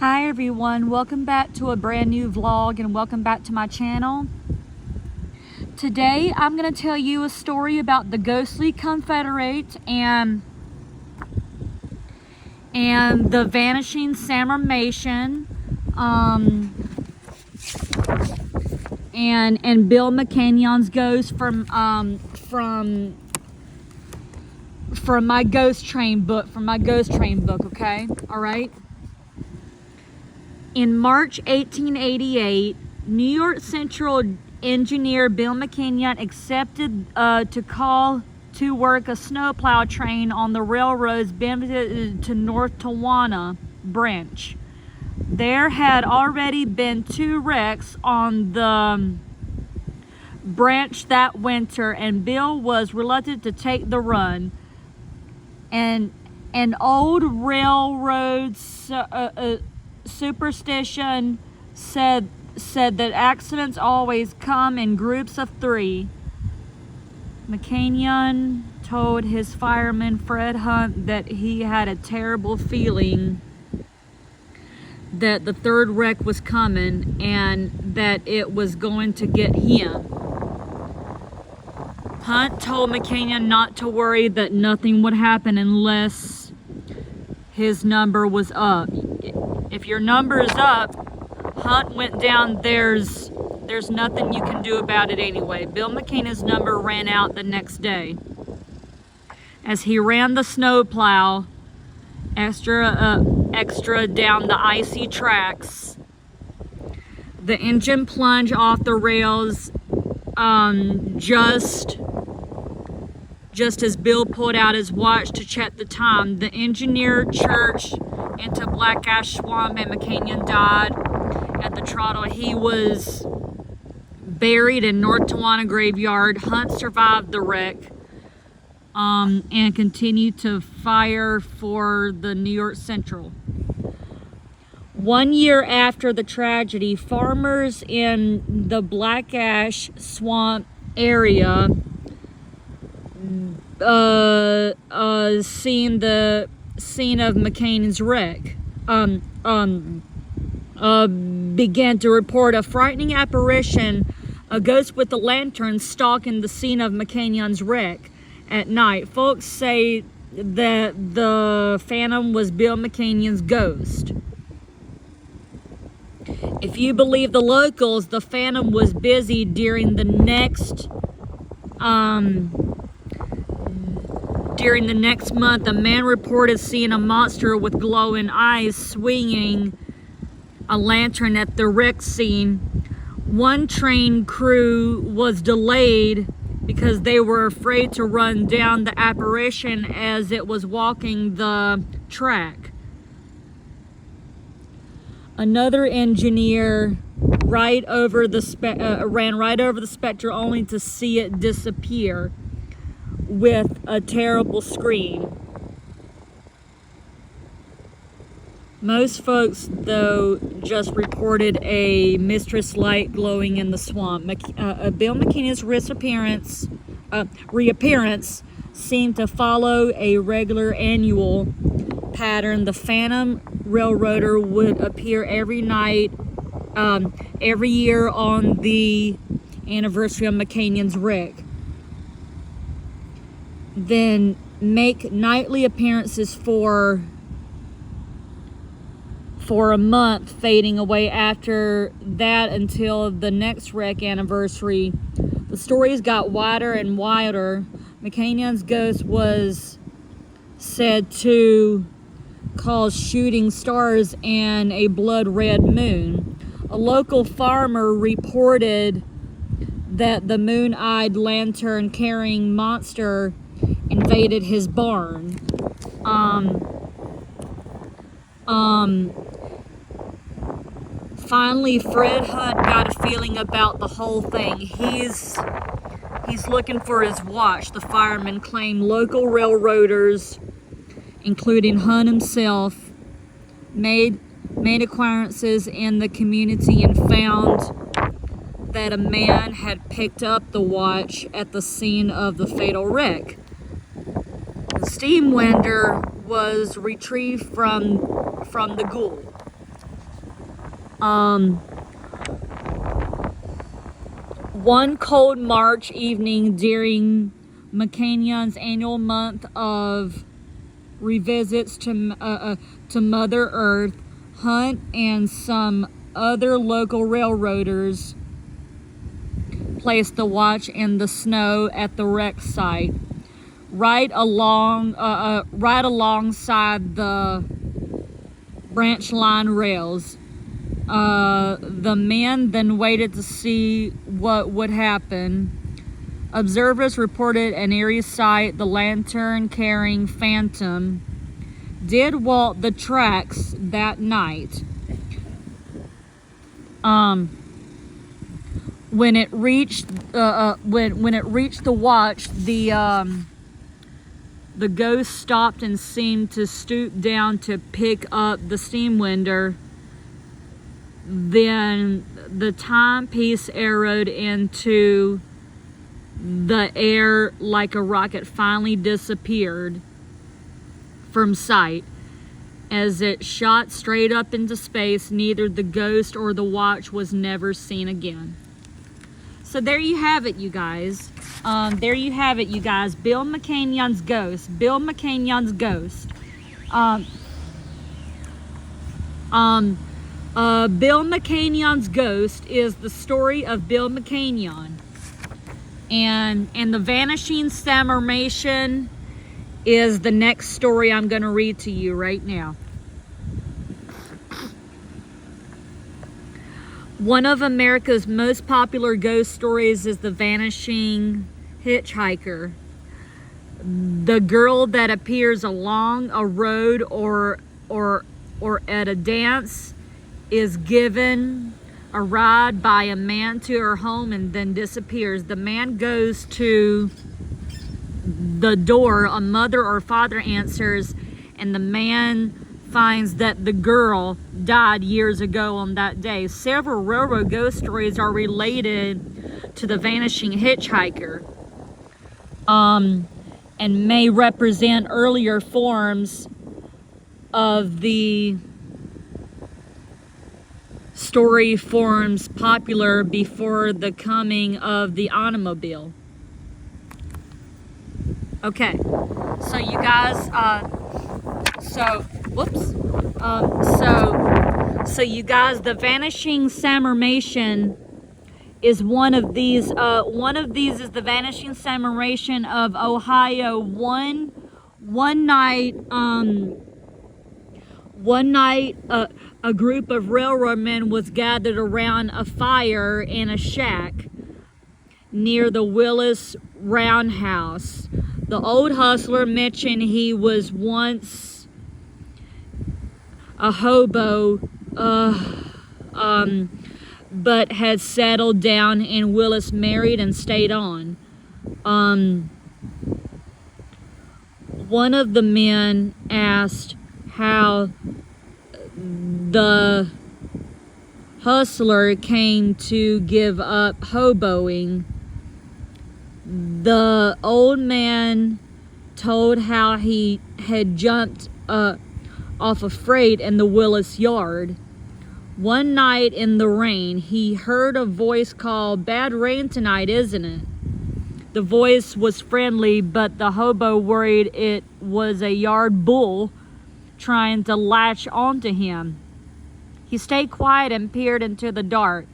Hi everyone, welcome back to a brand new vlog and welcome back to my channel. Today I'm going to tell you a story about the ghostly Confederate and the vanishing Sammermation and Bill McCanion's ghost from my ghost train book, okay? All right. In March 1888, New York Central engineer Bill McCanion accepted to call to work a snowplow train on the railroad's Bentonville to North Tawana branch. There had already been 2 wrecks on the branch that winter, and Bill was reluctant to take the run. And an old railroad superstition said that accidents always come in groups of 3. McCanion told his fireman Fred Hunt that he had a terrible feeling that the 3rd wreck was coming and that it was going to get him. Hunt told McCanion not to worry, that nothing would happen unless his number was up. If your number is up, Hunt went down, there's nothing you can do about it anyway. Bill McCanion's number ran out the next day. As he ran the snowplow extra down the icy tracks, the engine plunged off the rails just as Bill pulled out his watch to check the time. The engineer churched into Black Ash Swamp and McCanion died at the throttle. He was buried in North Tawana Graveyard. Hunt survived the wreck and continued to fire for the New York Central. 1 year after the tragedy, farmers in the Black Ash Swamp area seen the scene of McCanion's wreck, began to report a frightening apparition, a ghost with a lantern stalking the scene of McCanion's wreck at night. Folks say that the phantom was Bill McCanion's ghost. If you believe the locals, the phantom was busy during the next month. A man reported seeing a monster with glowing eyes swinging a lantern at the wreck scene. One train crew was delayed because they were afraid to run down the apparition as it was walking the track. Another engineer ran right over the specter only to see it disappear with a terrible scream. Most folks, though, just reported a mistress light glowing in the swamp. Bill McCanion's reappearance seemed to follow a regular annual pattern. The phantom railroader would appear every night, every year on the anniversary of McCanion's wreck. Then make nightly appearances for a month, fading away after that until the next wreck anniversary. The stories got wider and wider. McCanion's ghost was said to cause shooting stars and a blood red moon. A local farmer reported that the moon-eyed lantern-carrying monster invaded his barn. Finally, Fred Hunt got a feeling about the whole thing. He's looking for his watch. The fireman claimed local railroaders, including Hunt himself, made acquaintances in the community and found that a man had picked up the watch at the scene of the fatal wreck. The steam winder was retrieved from the ghoul. One cold March evening during McCanyon's annual month of revisits to Mother Earth, Hunt and some other local railroaders placed the watch in the snow at the wreck site, right alongside the branch line rails. The men then waited to see what would happen. Observers reported an eerie sight. The lantern-carrying phantom did walk the tracks that night. When it reached the watch, the ghost stopped and seemed to stoop down to pick up the steam winder. Then the timepiece arrowed into the air like a rocket, finally disappeared from sight. As it shot straight up into space, neither the ghost or the watch was never seen again. So there you have it, you guys. There you have it, you guys. Bill McCanyon's ghost. Bill McCanyon's ghost. Bill McCanyon's ghost is the story of Bill McCanyon. And the Vanishing Sammermation is the next story I'm going to read to you right now. One of America's most popular ghost stories is the Vanishing Hitchhiker. The girl that appears along a road or at a dance is given a ride by a man to her home and then disappears. The man goes to the door, a mother or father answers, and the man finds that the girl died years ago on that day. Several railroad ghost stories are related to the Vanishing Hitchhiker, and may represent earlier forms of the story forms popular before the coming of the automobile. Okay, so you guys, so you guys, the Vanishing Sammermation is one of these. One of these is the Vanishing Sammermation of Ohio. One night, a group of railroadmen was gathered around a fire in a shack near the Willis Roundhouse. The old hustler mentioned he was once a hobo, but had settled down in Willis, married and stayed on. One of the men asked how the hustler came to give up hoboing. The old man told how he had jumped off a freight in the Willis yard. One night in the rain, he heard a voice call, "Bad rain tonight, isn't it?" The voice was friendly, but the hobo worried it was a yard bull trying to latch onto him. He stayed quiet and peered into the dark,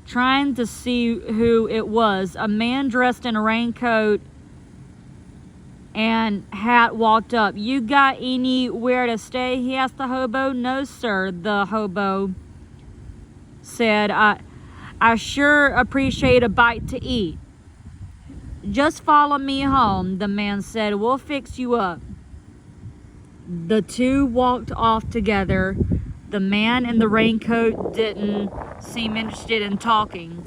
trying to see who it was. A man dressed in a raincoat and hat walked up. "You got anywhere to stay?" he asked the hobo. "No, sir," the hobo said. I sure appreciate a bite to eat." "Just follow me home," the man said. "We'll fix you up." The two walked off together. The man in the raincoat didn't seem interested in talking.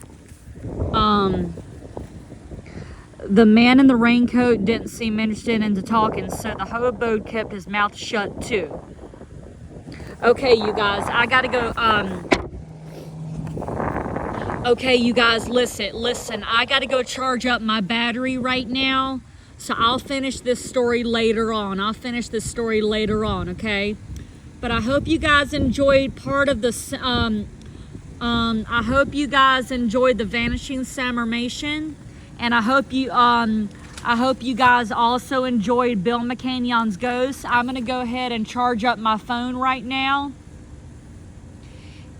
The man in the raincoat didn't seem interested in talking, so the hobo kept his mouth shut too. Okay, you guys, I gotta go. Okay, you guys, listen. I gotta go charge up my battery right now. So I'll finish this story later on. Okay? But I hope you guys enjoyed part of the I hope you guys enjoyed the Vanishing Sammermation, and I hope you guys also enjoyed Bill McCanion's Ghost. I'm gonna go ahead and charge up my phone right now,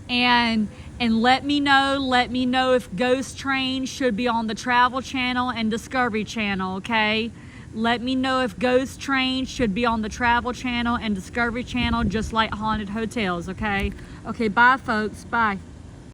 and let me know if Ghost Train should be on the Travel Channel and Discovery Channel, okay? Let me know if Ghost Train should be on the Travel Channel and Discovery Channel, just like Haunted Hotels, okay? Okay, bye folks, bye.